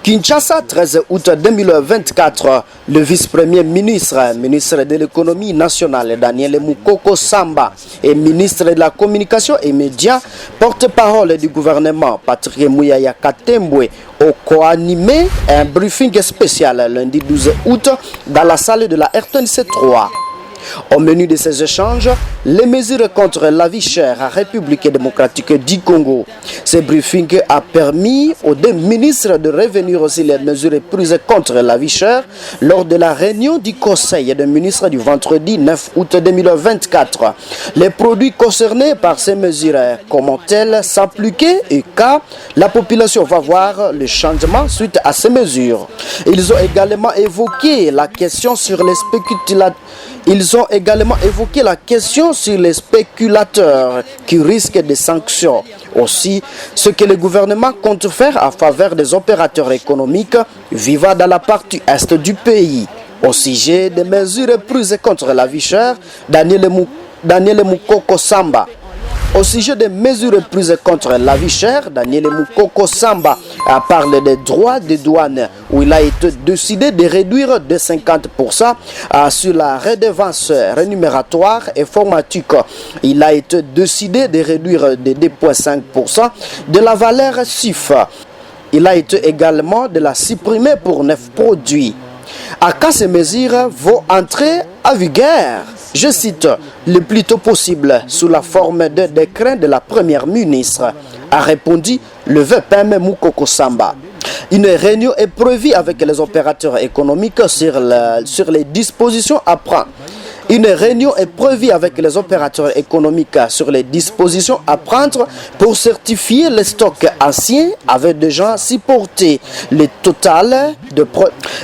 Kinshasa, 13 août 2024, le vice-premier ministre, ministre de l'économie nationale, Daniel Mukoko Samba, et ministre de la communication et médias, porte-parole du gouvernement, Patrick Mouyaya Katembwe, ont co-animé un briefing spécial lundi 12 août dans la salle de la RTNC 3. Au menu de ces échanges, les mesures contre la vie chère à République démocratique du Congo. Ce briefing a permis aux deux ministres de revenir aussi les mesures prises contre la vie chère lors de la réunion du Conseil des ministres du vendredi 9 août 2024. Les produits concernés par ces mesures, comment-elles s'appliquer et quand la population va voir le changement suite à ces mesures. Ils ont également évoqué la question sur les spéculateurs. Ils ont également évoqué la question sur les spéculateurs qui risquent des sanctions. Aussi, ce que le gouvernement compte faire en faveur des opérateurs économiques vivant dans la partie est du pays. Au sujet des mesures prises contre la vie chère, Daniel Mukoko Samba. Au sujet des mesures prises contre la vie chère, Daniel Mukoko Samba parle des droits de douane où il a été décidé de réduire de 50% sur la redevance rémunératoire et informatique. Il a été décidé de réduire de 2,5% de la valeur CIF. Il a été également de la supprimer pour 9 produits. À quand ces mesures vont entrer en vigueur, je cite, le plus tôt possible sous la forme de décret de la première ministre, a répondu le VPM Mukoko Samba. Une réunion est prévue avec les opérateurs économiques sur les dispositions à prendre. Une réunion est prévue avec les opérateurs économiques sur les dispositions à prendre pour certifier les stocks anciens avec déjà supporté le total de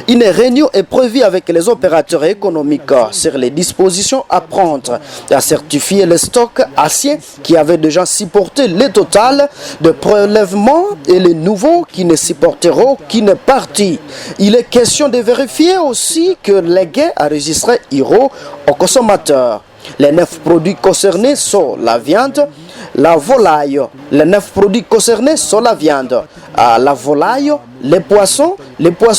Une réunion est prévue avec les opérateurs économiques sur les dispositions à prendre à certifier les stocks anciens qui avaient déjà supporté le total de prélèvements et les nouveaux qui ne supporteront qu'une partie. Il est question de vérifier aussi que les gains enregistrés iront aux consommateurs. Les 9 produits concernés sont la viande, la volaille. Les 9 produits concernés sont la viande, la volaille, les poissons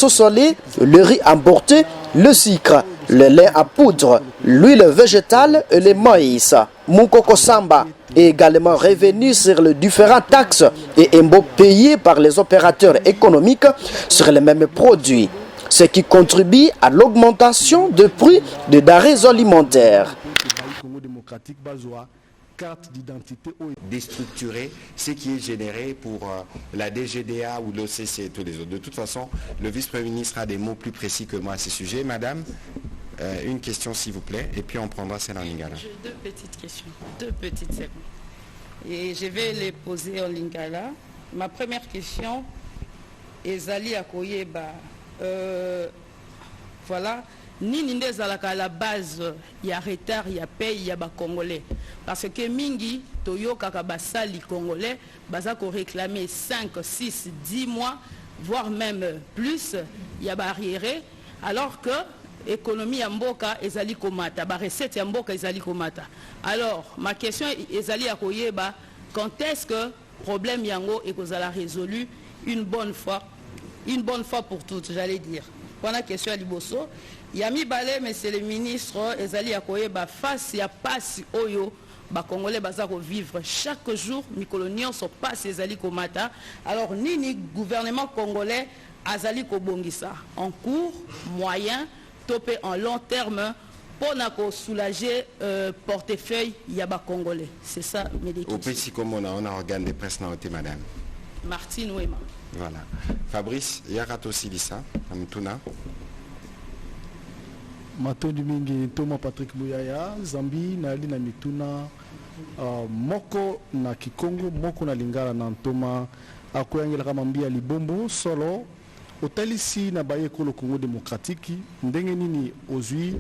salés, le riz emporté, le sucre, le lait à poudre, l'huile végétale et le maïs. Mukoko Samba est également revenu sur les différentes taxes et impôts payés par les opérateurs économiques sur les mêmes produits, ce qui contribue à l'augmentation des prix des denrées alimentaires. Carte d'identité déstructurée, ce qui est généré pour la DGDA ou l'OCC et tous les autres. De toute façon, le vice-premier ministre a des mots plus précis que moi à ce sujet. Madame, une question s'il vous plaît, et puis on prendra celle en lingala. J'ai 2 petites questions, 2 petites secondes. Et je vais les poser en lingala. Ma première question, Ezali Akoyeba, voilà, nini nde ezalaka à la base ya retard ya paye ya ba congolais parce que mingi toyokaka basali congolais baza ko réclamer 5, 6, 10 mois voire même plus ya ba arriéré alors que économie ya mboka ezali komata ba recette ya mboka ezali komata. Alors ma question ezali akoyeba quand est-ce que problème yango ekozala résolu une bonne fois pour toutes, j'allais dire. Voilà la question à Liboso. Yami Balé, monsieur le ministre, ezali akoyeba face ya passe oyo ba congolais bazako vivre chaque jour mikolonion so passe ezali komata. Alors nini gouvernement congolais azali ko bongisa en court, moyen, topé en long terme pour soulager portefeuille ya ba congolais. C'est ça mes questions. Au pays comme on a organe de presse na oté madame. Martine Ouema. Voilà. Fabrice Yarato Silisa, Amtuna. Matondi mingi Thomas Patrick Mouyaya, Zambi na ali na mituna moko na Kikongo, moko na Lingala na Ntoma akoyangela kama mbia libombo solo otalisi na baye ko le Congo démocratique ndenge nini ozui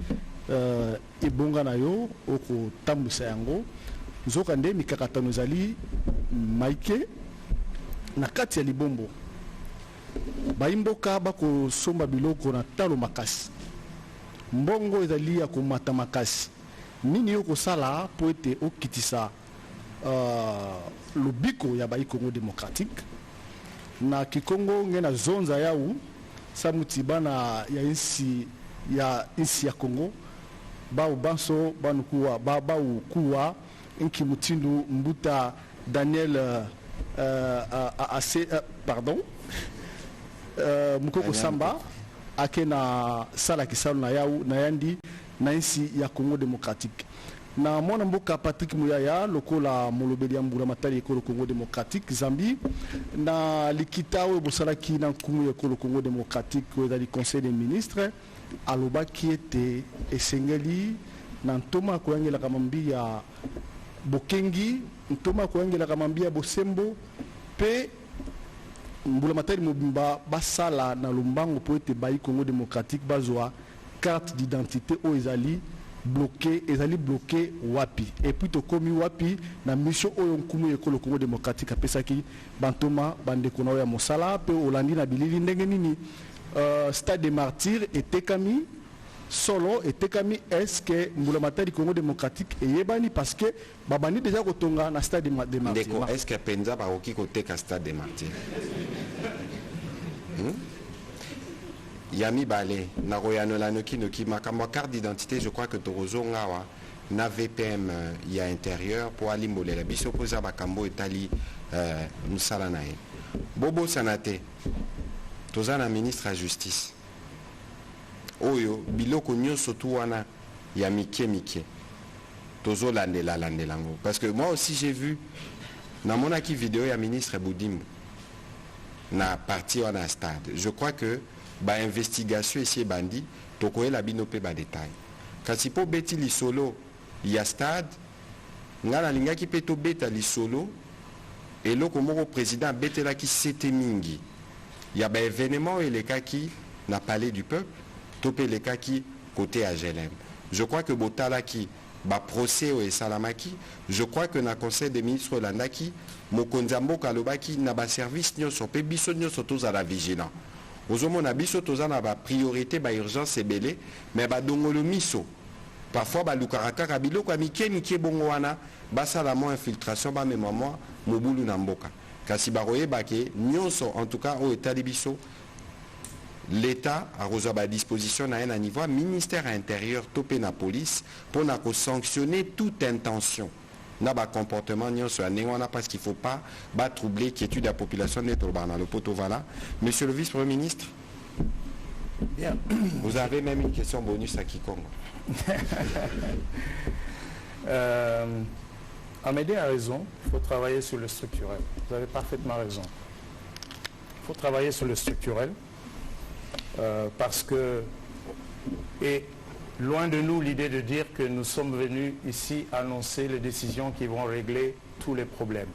ebonga na yo oko tambusa yango nzoka nde mikakatano zali maike na kati ya libombo baimboka bako somba biloko na talo makasi mbongo ezali ya komata makasi nini yo kosala po ete okitisa lobiko ya bayi Congo démocratique na Kikongo ngena zonza yau samuti bana ya insi ya Kongo ba ubanso banukuwa ba ukuwa inki mutindu mbuta Daniel pardon Mukoko Samba ake na sala kisalu na yau na yandi na insi ya Congo démocratique na mwana mboka Patrick Muyaya lokola molobeli ya mbula matali ekolo Congo démocratique Zambie na likita oyo bosalaki na nkumu ya ekolo Congo démocratique oyo ezali conseil des ministres alobaki ete esengeli na ntoma koyangelaka mambi ya bokengi ntoma koyangelaka mambi ya bosembo pe mbula matali mobimba basala na lombango po ete bayi Congo démocratique bazwa carte d'identité oyo ezali bloqué wapi et puis to komi wapi na mission oyo nkumu ekolo Congo démocratique apesaki bantoma bandeko na ya mosala pe olandi na bilili ndenge nini stade des martyrs etekami solo etekami est-ce que mbula matali Congo démocratique eyebani parce que babani déjà kotonga na stade des martyrs ndeko est-ce que penza ba oki koteka stade des martyrs Yami Balé, Naroyano Lanoki Noki Makama carte d'identité, je crois que Torozo Ngawa na VPM il y a intérieur pour aller moller la biso posa bakambo etali musalanae. Bobo Sanate, Tozana ministre à justice. Oyo biloko nyonso tu wana ya mike. Tozo landelango. Parce que moi aussi j'ai vu na monaki vidéo ya ministre Boudimbo na parti wana stade. Je crois que ba investigation ici bandi tokoye la binope ba détail kasi po beti li solo ya stade ngala lingaki pe to beta li solo et loko moko président betela ki sete mingi ya ba événement et les kaki na palais du peuple topé les kaki côté à Gelem. Je crois que botala ki ba procès au Salamaki, je crois que na conseil des ministres landaki mokonzambo kalobaki na ba service nyoso pe biso nyoso toza la vigilant. Ozomona biso tozana ba priorité ba urgence ebele mais ba dongolo miso parfois ba lukaraka kabilo kwa mike bongo wana basala mo infiltration ba mémoire mobulu na mboka kasi baroye bake nyonso en tout cas au état de biso l'État a reçu à disposition à un niveau ministère intérieur topé na police pour na sanctionner toute intention na ba comportement nyonso ya nengwana parce qu'il faut pas troubler quiétude de la population d'être dans le poteau voilà. Monsieur le vice-premier ministre, bien. Vous avez même une question bonus à Kikongo. Amédée a raison, il faut travailler sur le structurel. Vous avez parfaitement raison. Il faut travailler sur le structurel parce que et loin de nous l'idée de dire que nous sommes venus ici annoncer les décisions qui vont régler tous les problèmes.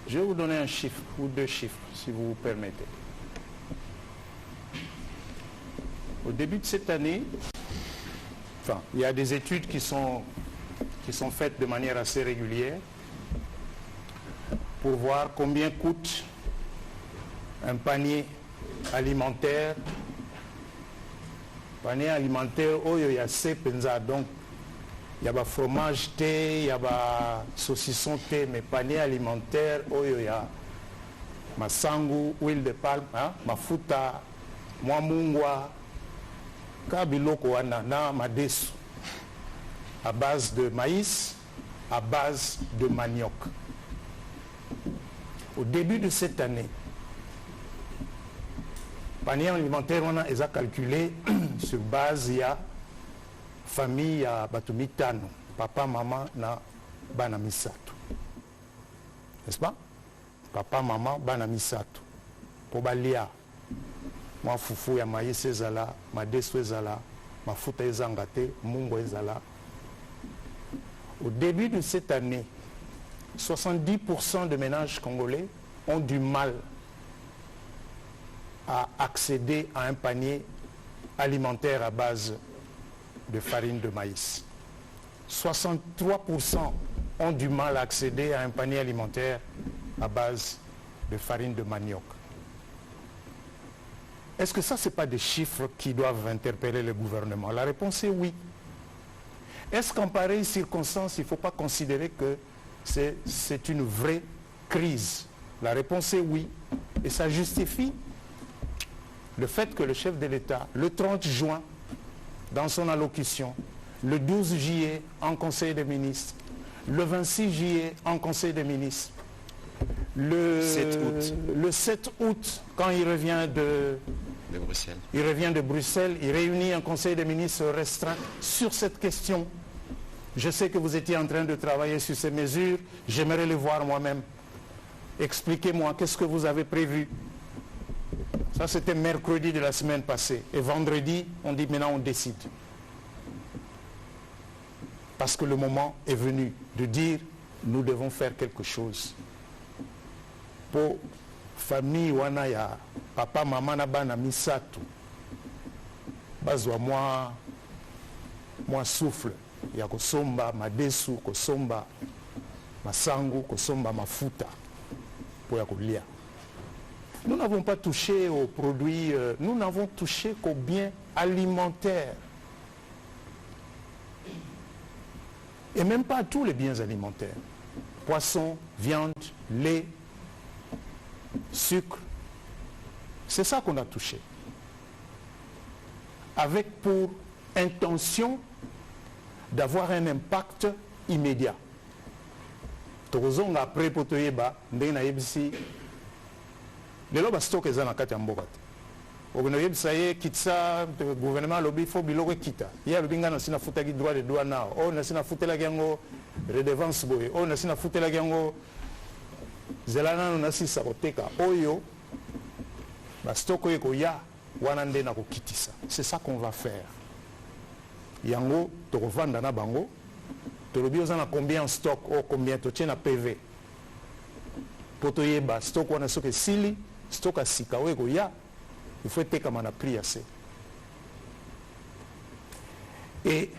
Je vais vous donner un chiffre ou deux chiffres, si vous vous permettez. Au début de cette année, enfin, il y a des études qui sont faites de manière assez régulière pour voir combien coûte un panier alimentaire. Panier alimentaire, oh, il y a ces penza, donc il y a fromage thé, il y a saucisson thé, mais panier alimentaire, oh, il y a masangu, huile de palme, hein, mafuta, mwamungwa, kabiloko wana na madesu, à base de maïs, à base de manioc. Au début de cette année, panier alimentaire, on a calculé sur base, il y a famille, il y a batumitano, papa, maman, na bana misato. N'est-ce pas? Papa, maman, bana misato. Pour balia, moi foufou ya maïs ezala, ma desu ezala, ma futa ezangate, mungo ezala. Au début de cette année, 70% de ménages congolais ont du mal à accéder à un panier alimentaire à base de farine de maïs. 63% ont du mal à accéder à un panier alimentaire à base de farine de manioc. Est-ce que ça, ce n'est pas des chiffres qui doivent interpeller le gouvernement? La réponse est oui. Est-ce qu'en pareille circonstance, il ne faut pas considérer que c'est une vraie crise La réponse est oui. Et ça justifie le fait que le chef de l'État, le 30 juin, dans son allocution, le 12 juillet en Conseil des ministres, le 26 juillet en Conseil des ministres, le 7 août, quand il revient de Bruxelles. Il revient de Bruxelles, il réunit un Conseil des ministres restreint sur cette question. Je sais que vous étiez en train de travailler sur ces mesures, j'aimerais les voir moi-même. Expliquez-moi, qu'est-ce que vous avez prévu? Ça, c'était mercredi de la semaine passée. Et vendredi, on dit maintenant on décide. Parce que le moment est venu de dire nous devons faire quelque chose. Pour famille wana ya papa mama na bana misato bazwa moi souffle ya kosomba madesu kosomba masangu kosomba mafuta pour ya kolia. Nous n'avons pas touché aux produits, nous n'avons touché qu'aux biens alimentaires. Et même pas à tous les biens alimentaires. Poisson, viande, lait, sucre. C'est ça qu'on a touché. Avec pour intention d'avoir un impact immédiat. Tozonga après potoyeba ndena yebisi lelo ba stock eza na kati ya mboka te. Okono yebisa ye kitsa gouvernement lobi fo biloko kita. Ya lobinga na sina futaki droit de douane na. O na sina futela yango redevance boy. O na sina futela yango zelana na sisa koteka. Oyo ba stock eko ya wana ndena ko kitisa. C'est ça qu'on va faire. Yango tokovanda na bango. Tolobi ozana combien en stock ou combien to tient na PV. Poto yeba stock wana soke sili, stock a sika weko ya, il faut être comme on a pris assez. Et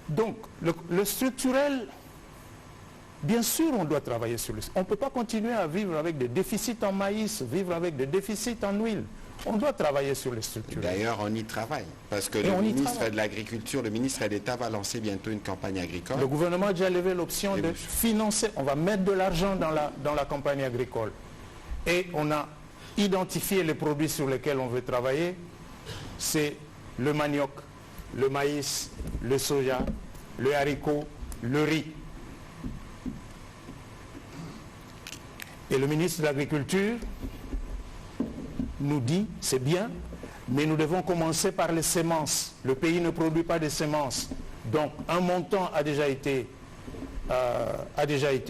donc le structurel, bien sûr on doit travailler sur le... On ne peut pas continuer à vivre avec des déficits en maïs, vivre avec des déficits en huile. On doit travailler sur les structures. D'ailleurs, on y travaille. Parce que le ministre de l'Agriculture, le ministre d'État va lancer bientôt une campagne agricole. Le gouvernement a déjà levé l'option de financer. On va mettre de l'argent dans la campagne agricole. Et on a identifié les produits sur lesquels on veut travailler. C'est le manioc, le maïs, le soja, le haricot, le riz. Et le ministre de l'Agriculture nous dit, c'est bien, mais nous devons commencer par les semences. Le pays ne produit pas de semences. Donc, un montant a déjà été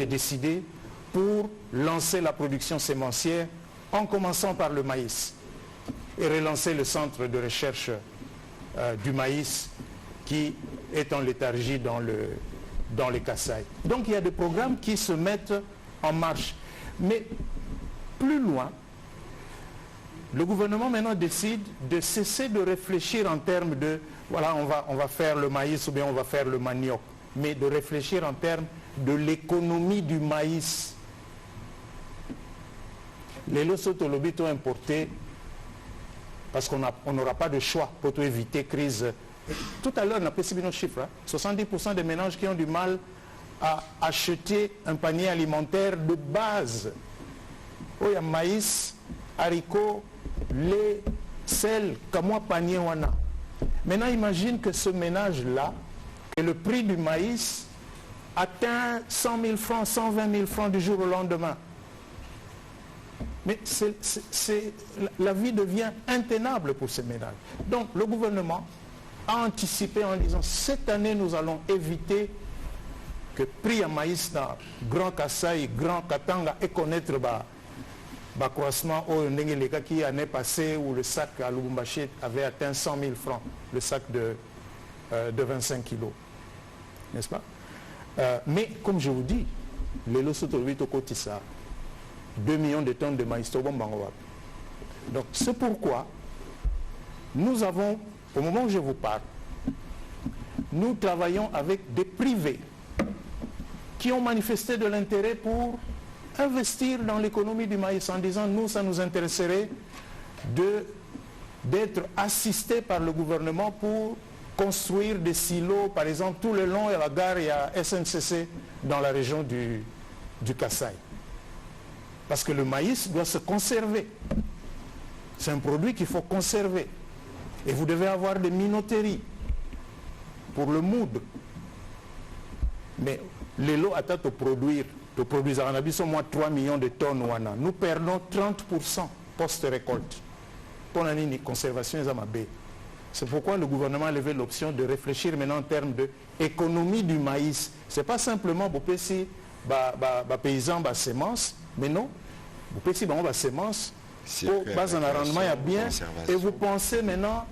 décidé pour lancer la production sémencière en commençant par le maïs et relancer le centre de recherche du maïs qui est en léthargie dans les Kasaï. Donc, il y a des programmes qui se mettent en marche. Mais plus loin, le gouvernement maintenant décide de cesser de réfléchir en termes de voilà, on va faire le maïs ou bien on va faire le manioc, mais de réfléchir en termes de l'économie du maïs. Les lots importés, parce qu'on n'aura pas de choix pour éviter crise. Tout à l'heure, on a précisé nos chiffres. 70% des ménages qui ont du mal à acheter un panier alimentaire de base. Il y a maïs, haricots, lait, sel, kamoa panier wana. Maintenant, imagine que ce ménage-là, que le prix du maïs atteint 100 000 francs, 120 000 francs du jour au lendemain. Mais la vie devient intenable pour ces ménages. Donc, le gouvernement a anticipé en disant, cette année, nous allons éviter que prix à maïs dans Grand Kasaï, Grand Katanga et connaître croissement au Nengeleka qui l'année passée où le sac à Lubumbashi avait atteint 100 000 francs, le sac de 25 kilos. N'est-ce pas? Mais comme je vous dis, les Losotolvito Kotissa, 2 millions de tonnes de maïs. Donc c'est pourquoi nous avons, au moment où je vous parle, nous travaillons avec des privés qui ont manifesté de l'intérêt pour investir dans l'économie du maïs en disant nous, ça nous intéresserait d'être assistés par le gouvernement pour construire des silos, par exemple, tout le long de la gare, il y a SNCC dans la région du Kasaï. Parce que le maïs doit se conserver. C'est un produit qu'il faut conserver. Et vous devez avoir des minoteries pour le moudre. Mais les lots attendent de produire en Abyss au moins 3 millions de tonnes. Nous perdons 30% post-récolte. Pour une conservation, c'est pourquoi le gouvernement a levé l'option de réfléchir maintenant en termes d'économie du maïs. Ce n'est pas simplement pour les paysans, les semences, mais non, pour les semences, pour un rendement bien. Et vous pensez maintenant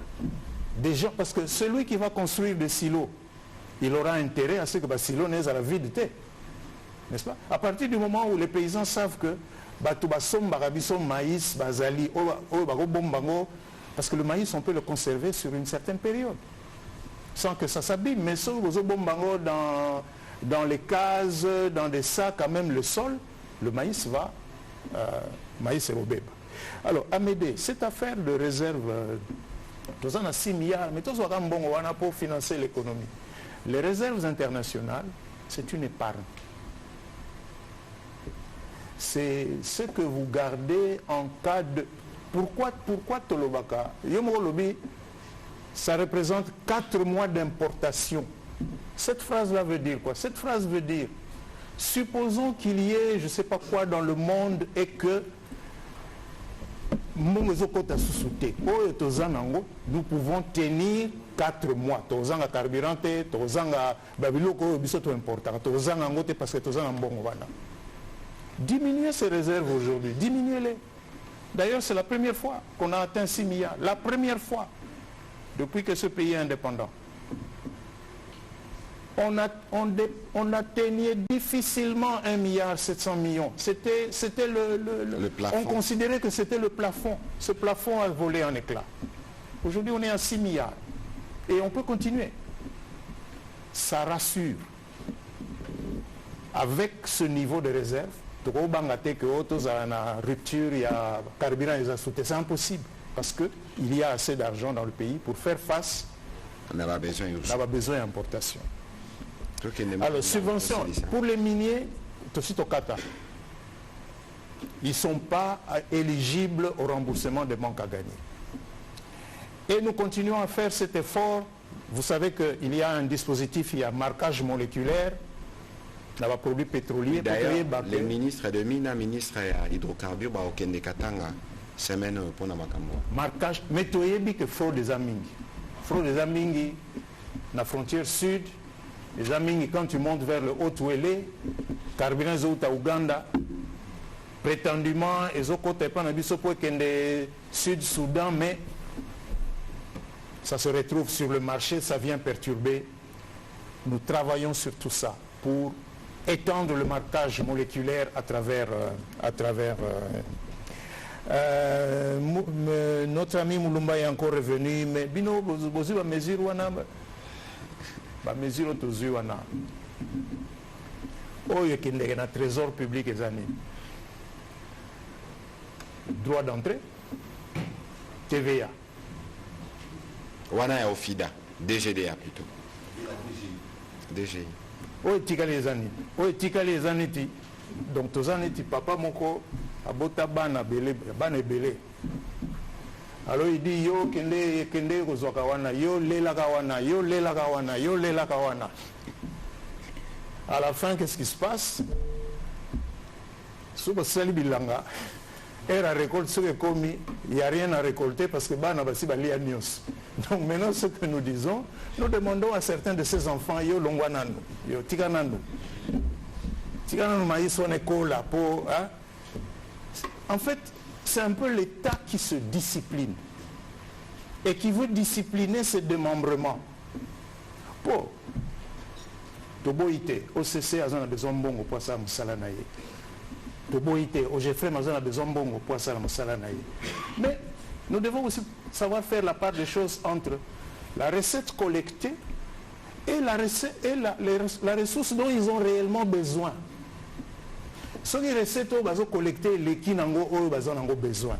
des gens, parce que celui qui va construire des silos, il aura intérêt à ce que le silo n'ait à la vidité. N'est-ce pas? À partir du moment où les paysans savent que maïs, bazali, parce que le maïs, on peut le conserver sur une certaine période, sans que ça s'abîme. Mais si vous avez dans les cases, dans des sacs, quand même le sol, le maïs va, maïs et robé. Alors, Amédée, cette affaire de réserve, nous en a 6 milliards, mais tous pour financer l'économie. Les réserves internationales, c'est une épargne. C'est ce que vous gardez en cas de... Pourquoi Tolobaka? Ça représente 4 mois d'importation. Cette phrase-là veut dire quoi? Cette phrase veut dire, supposons qu'il y ait je ne sais pas quoi dans le monde et que nous pouvons tenir 4 mois. Diminuez ces réserves aujourd'hui, diminuez-les. D'ailleurs, c'est la première fois qu'on a atteint 6 milliards. La première fois depuis que ce pays est indépendant. On atteignait difficilement 1,7 milliard. C'était le plafond. On considérait que c'était le plafond. Ce plafond a volé en éclats. Aujourd'hui, on est à 6 milliards. Et on peut continuer. Ça rassure. Avec ce niveau de réserve, rupture, il y a carburant, c'est impossible. Parce qu'il y a assez d'argent dans le pays pour faire face on a besoin d'importation. Alors, subvention, pour les miniers, ils ne sont pas éligibles au remboursement des manques à gagner. Et nous continuons à faire cet effort. Vous savez qu'il y a un dispositif, il y a marquage moléculaire, dans les produits pétroliers. D'ailleurs, les ministres de Mina, ministres hydrocarbures, au Kende Katanga, semaine pour Namakambo. Marquage, mais tu sais que fraude des Amingi. Fraude des Amingi, la frontière sud, les Amingi, quand tu montes vers le Haut-Ouélé, carburant à Ouganda, prétendument, ils ont côté pas Kende Sud-Soudan, mais ça se retrouve sur le marché, ça vient perturber. Nous travaillons sur tout ça pour étendre le marquage moléculaire à travers notre ami Moulumba est encore revenu, mais bino bozi ba mesure wana ba mesure tozu wana oyo kende na trésor public ezani droit d'entrée TVA wana ya ofida DGDA plutôt DGI oyo tikali ezani ti donc tozani ti papa moko abota bana ebele. Alors il dit yo kende kozwaka wana yo lelaka wana. À la fin, qu'est-ce qui se passe? Souba sali bilanga era récolte ce que commis, il n'y a rien à récolter parce que bana basi balia news. Donc maintenant ce que nous disons, nous demandons à certains de ces enfants yo longwananu, yo tikananu maïs on école pour hein? En fait, c'est un peu l'État qui se discipline et qui veut discipliner ses démembrements. Pour Toboïté, OCC a besoin de bongo pour ça, Moussalanaye. Toboïté, OGFREM a besoin de bongo pour ça, Moussalanaye. Mais nous devons aussi savoir faire la part des choses entre la recette collectée et la ressource dont ils ont réellement besoin. Ce qui recettes ont collecté les qui n'ont besoin.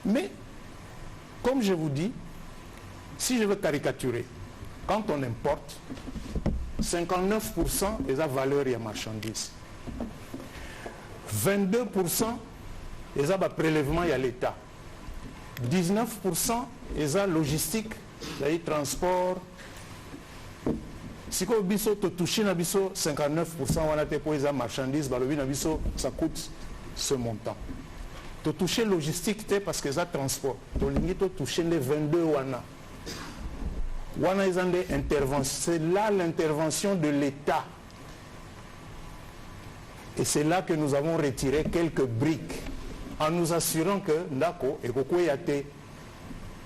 Mais, comme je vous dis, si je veux caricaturer, quand on importe, 59% est la valeur et marchandise. 22% est le prélèvement et l'État. 19% est la logistique, c'est-à-dire transport. Si on touche 59%, on a des marchandises, ça coûte ce montant. Tu touches logistique parce que ça transport. Tu touches les 22 wana. C'est là l'intervention de l'État. Et c'est là que nous avons retiré quelques briques en nous assurant que Ndako et Koko Yate,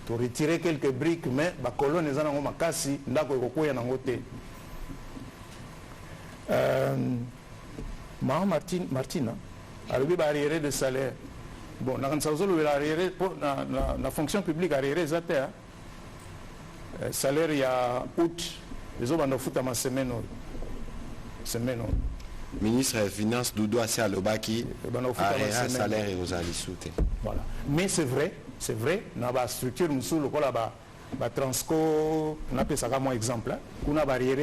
tu retirer quelques briques, mais la colonne est en Makasi, Ndako et Koko Yanangote. Martina, elle a arriéré de salaire. Bon, la fonction publique a arriéré de salaire il y a août, les autres ont fait ma semaine. Ministre des Finances, Doudou Assia Lobaki, a salaire et aux alisoutés. Voilà. Mais c'est vrai, dans la structure, nous avons le Transco, on appelle ça comme exemple, on a barrière.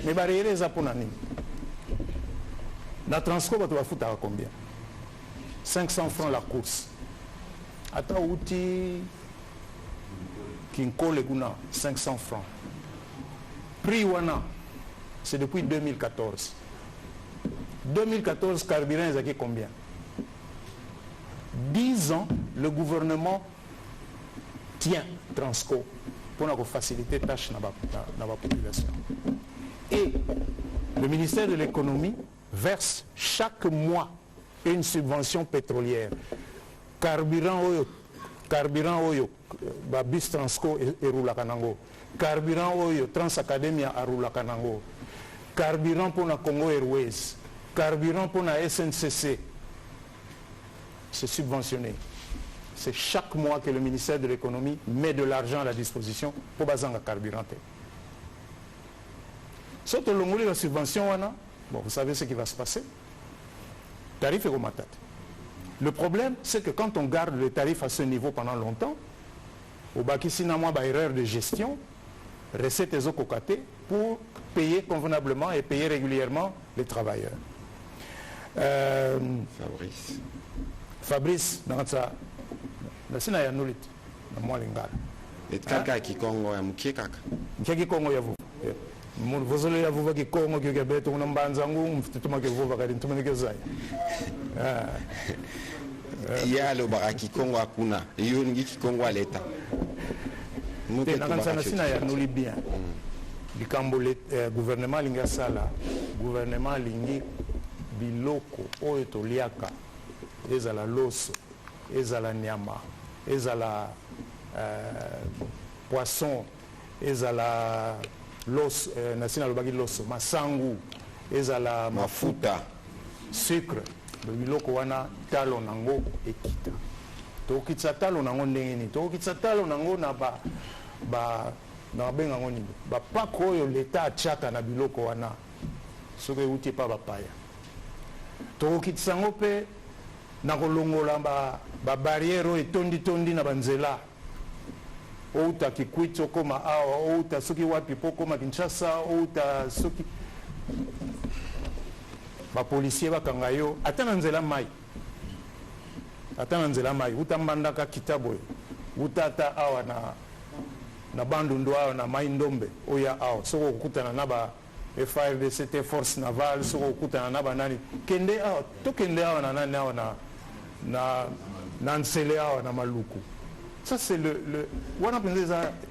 Mais barrière, c'est pour l'année. Dans Transco, tu vas foutre à combien? 500 francs la course. Attends, outil Kinko Leguna, 500 francs. Prix Wana, c'est depuis 2014. 2014, carburant, c'est combien? 10 ans, le gouvernement tient Transco pour faciliter les tâches dans la population. Et le ministère de l'économie verse chaque mois une subvention pétrolière. Carburant oyo, bus Transco et Roulakanango. Carburant oyo, Transacademia à Roulakanango. Carburant pour la Congo Airways. Carburant pour la SNCC. C'est subventionné. C'est chaque mois que le ministère de l'économie met de l'argent à la disposition pour baser le carburant. Sauf que la subvention, bon, vous savez ce qui va se passer. Tarif est comme le problème, c'est que quand on garde le tarif à ce niveau pendant longtemps, au Bakissi n'a moins erreur de gestion, recettes et ococate pour payer convenablement et payer régulièrement les travailleurs. Fabrice, dans ça, la Sina Yanoulit, dans moi l'ingala. Et kaka qui Congo ya mukie kaka. Mukie Congo ya vous. Vous allez à vous qui Congo qui gabet on mbanzangu mfutuma que vous va garder tout le monde il y a le baraki Congo akuna iyo ngi Congo à l'état. Muke na Sina Yanoulit bien. Likambo gouvernement linga sala, gouvernement lingi biloko oyo toliaka ezala loso ezala nyama ezala poisson ezala loso nasina lobaki loso masangu ezala mafuta sucre biloko wana talo nango ekita tokitsa talo nango ndenge ni tokitsa talo nango na na benga ngoni ba pako oyo l'État achaka na biloko wana soki uti pa bapaya tokitsango pe na kolongola ba barrière etondi na banzela outa Kikwit okoma awa outa soki wapi po koma Kinshasa outa soki ba policier bakanga yo ata na nzela mai uta mbandaka kitabo utata awa na bandundu awa na mai ndombe oya awa soko kukutana na ba FARDC force navale soko kukutana na banani kende awa to kende awa na nani awa na nsele awa na maluku. Ça c'est le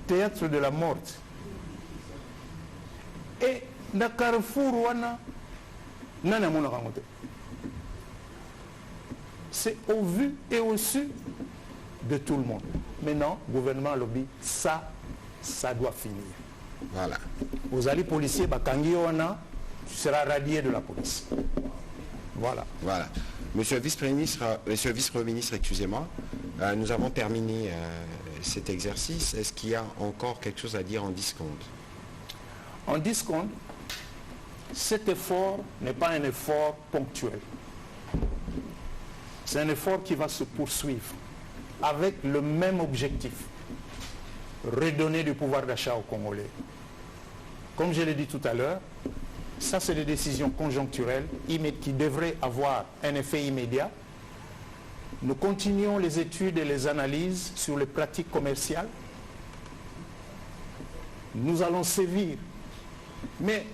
théâtre de la mort. Et na Carrefour wana nana mona kangote. C'est au vu et au su de tout le monde. Maintenant, gouvernement lobby, ça doit finir. Voilà. Aux alliés policiers, bakangi wana, tu seras radié de la police. Voilà. Voilà. Monsieur le vice-premier ministre, excusez-moi, nous avons terminé cet exercice. Est-ce qu'il y a encore quelque chose à dire en 10 secondes? En 10 secondes, cet effort n'est pas un effort ponctuel. C'est un effort qui va se poursuivre avec le même objectif, redonner du pouvoir d'achat aux Congolais. Comme je l'ai dit tout à l'heure, Ça, c'est des décisions conjoncturelles qui devraient avoir un effet immédiat. Nous continuons les études et les analyses sur les pratiques commerciales. Nous allons sévir. Mais,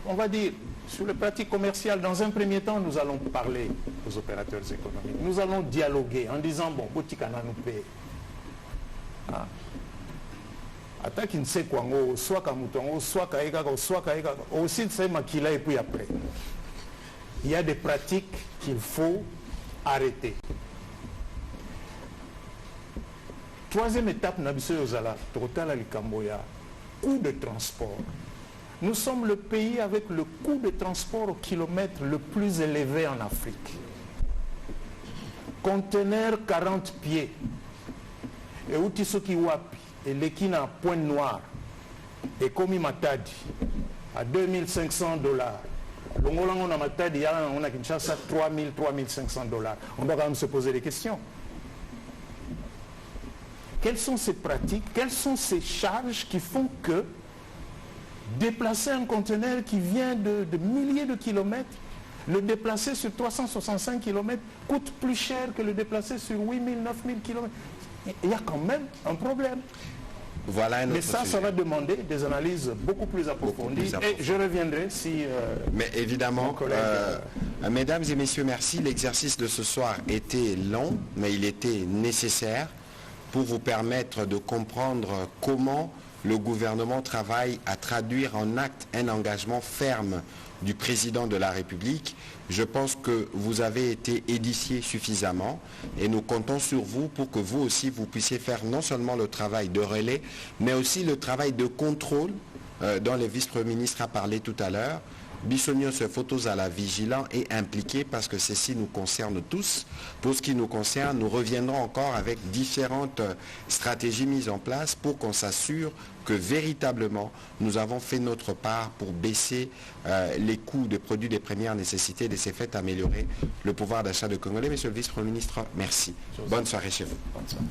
on va dire, sur les pratiques commerciales, dans un premier temps, nous allons parler aux opérateurs économiques. Nous allons dialoguer en disant, bon, Botikana nous paye. Attaque ne sait quoi, soit Kamoutongo, soit Kaïga, soit Kaïga, aussi c'est Makila et puis après. Il y a des pratiques qu'il faut arrêter. Troisième étape, Nabiso Yozala, Total Alikamboya, coût de transport. Nous sommes le pays avec le coût de transport au kilomètre le plus élevé en Afrique. Conteneur 40 pieds. Et Utisoki Wapi. Et l'Ekina Point Noir et Komi Matadi à $2,500. Longolango Matadi, on a Kinshasa 3,000, $3,500. On doit quand même se poser des questions. Quelles sont ces pratiques, quelles sont ces charges qui font que déplacer un conteneur qui vient de milliers de kilomètres, le déplacer sur 365 km coûte plus cher que le déplacer sur 8 000, 9 000 km. Il y a quand même un problème. Voilà mais ça va demander des analyses beaucoup plus approfondies. Et je reviendrai si... mais évidemment, mesdames et messieurs, merci. L'exercice de ce soir était long, mais il était nécessaire pour vous permettre de comprendre comment le gouvernement travaille à traduire en acte un engagement ferme du président de la République. Je pense que vous avez été édifiés suffisamment et nous comptons sur vous pour que vous aussi vous puissiez faire non seulement le travail de relais, mais aussi le travail de contrôle dont le vice-premier ministre a parlé tout à l'heure. Bissonnios photos à la vigilant et impliqué parce que ceci nous concerne tous. Pour ce qui nous concerne, nous reviendrons encore avec différentes stratégies mises en place pour qu'on s'assure que véritablement nous avons fait notre part pour baisser les coûts des produits des premières nécessités et de ces faits améliorer le pouvoir d'achat de Congolais. Monsieur le vice-premier ministre, merci. Bonne soirée chez vous. Bonne soirée.